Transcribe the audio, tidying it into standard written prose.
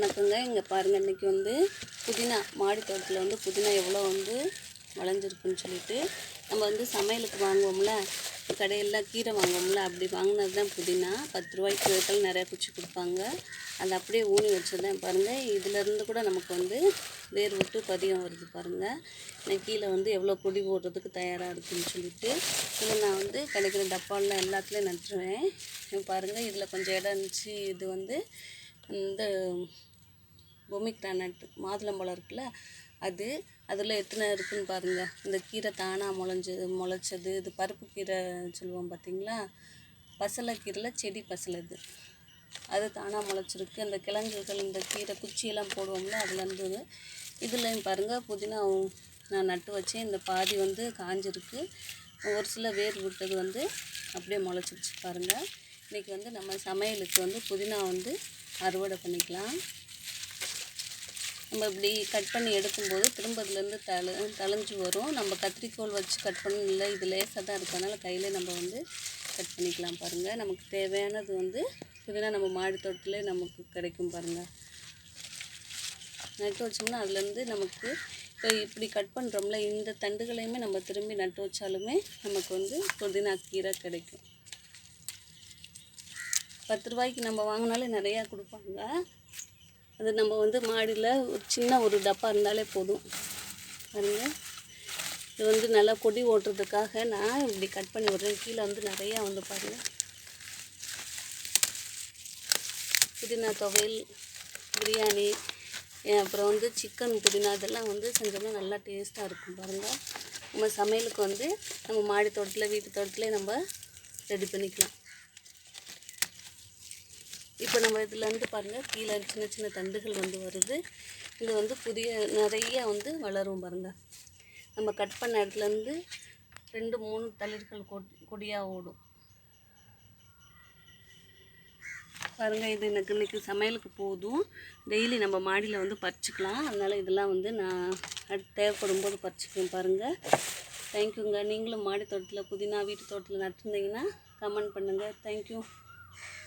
வணக்கங்க. இங்கே பாருங்கள், இன்றைக்கி வந்து புதினா மாடி தோட்டத்தில் வந்து புதினா எவ்வளோ வந்து விளைஞ்சிருக்குன்னு சொல்லிட்டு நம்ம வந்து சமையலுக்கு வாங்குவோம்ல, கடையில் கீரை வாங்குவோம்ல, அப்படி வாங்கினது தான் புதினா. 10 ரூபாய்க்கு விதத்தில் நிறையா குச்சி கொடுப்பாங்க. அதை அப்படியே ஊனி வச்சுருந்தேன் பாருங்கள். இதிலேருந்து கூட நமக்கு வந்து வேர் விட்டு பதியம் வருது பாருங்கள். நான் கீழே வந்து எவ்வளோ கொடி போடுறதுக்கு தயாராக இருக்குதுன்னு சொல்லிட்டு இதில் நான் வந்து கிடைக்கிற டப்பாவில் எல்லாத்துலேயும் நட்டுருவேன். பாருங்கள், இதில் கொஞ்சம் இடம் இருந்துச்சு. இது வந்து இந்த பொமிக்ரானட் மாதுளம்பழம் இருக்குல்ல, அதில் எத்தனை இருக்குதுன்னு பாருங்கள். இந்த கீரை தானாக முளைச்சது. இது பருப்பு கீரை சொல்லுவோம் பார்த்தீங்களா, பசலைக்கீரையில் செடி பசலை அது தானாக முளைச்சிருக்கு. அந்த கிழங்குகள், இந்த கீரை குச்சியெல்லாம் போடுவோம்ல, அதுலேருந்து இதுலேயும் பாருங்கள் புதினா நான் நட்டு வச்சேன். இந்த பாதி வந்து காஞ்சிருக்கு. ஒரு சில வேர் விட்டது வந்து அப்படியே முளைச்சிருச்சு பாருங்கள். இன்றைக்கி வந்து நம்ம சமையலுக்கு வந்து புதினா வந்து அறுவடை பண்ணிக்கலாம். நம்ம இப்படி கட் பண்ணி எடுக்கும்போது திரும்ப இதுலேருந்து தளைஞ்சு வரும். நம்ம கத்திரிக்கோல் வச்சு கட் பண்ணணும் இல்லை, இது லேசாக தான் இருக்கனால கையிலே நம்ம வந்து கட் பண்ணிக்கலாம் பாருங்கள். நமக்கு தேவையானது வந்து புதினா நம்ம மாடி தோட்டத்திலே நமக்கு கிடைக்கும் பாருங்கள். நட்டு வச்சோம்னா அதுலேருந்து நமக்கு இப்போ இப்படி கட் பண்ணுறோம்ல, இந்த தண்டுகளையுமே நம்ம திரும்பி நட்டு வச்சாலுமே நமக்கு வந்து புதினா கீரை கிடைக்கும். 10 ரூபாய்க்கு நம்ம வாங்கினாலே நிறையா கொடுப்பாங்க. அது நம்ம வந்து மாடியில் ஒரு சின்ன ஒரு டப்பா இருந்தாலே போதும் பாருங்கள். இது வந்து நல்லா கொடி ஓட்டுறதுக்காக நான் இப்படி கட் பண்ணி விட்றேன். கீழே வந்து நிறையா வந்து பாருங்கள். புதினா துவையல், பிரியாணி, அப்புறம் வந்து சிக்கன் புதினா, இதெல்லாம் வந்து செஞ்சோம்னா நல்லா டேஸ்ட்டாக இருக்கும் பாருங்கள். நம்ம சமையலுக்கு வந்து நம்ம மாடி தோட்டத்தில் வீட்டு தோட்டத்தில் நம்ம ரெடி பண்ணிக்கலாம். இப்போ நம்ம இதுலேருந்து பாருங்கள், கீழே சின்ன சின்ன தண்டுகள் வந்து வருது. இது வந்து நிறைய வந்து வளரும் பாருங்கள். நம்ம கட் பண்ண இடத்துலேருந்து 2-3 தளிர்கள் கொடியாக ஓடும் பாருங்கள். இது எனக்கு இன்றைக்கி சமையலுக்கு போதும். டெய்லி நம்ம மாடியில் வந்து பறிச்சிக்கலாம். அதனால் இதெல்லாம் வந்து நான் தேவைப்படும் போது பறிச்சிக்குவேன் பாருங்கள். தேங்க்யூங்க. நீங்களும் மாடி தோட்டத்தில் புதினா வீட்டு தோட்டத்தில் நட்டுருந்தீங்கன்னா கமெண்ட் பண்ணுங்கள். தேங்க்யூ.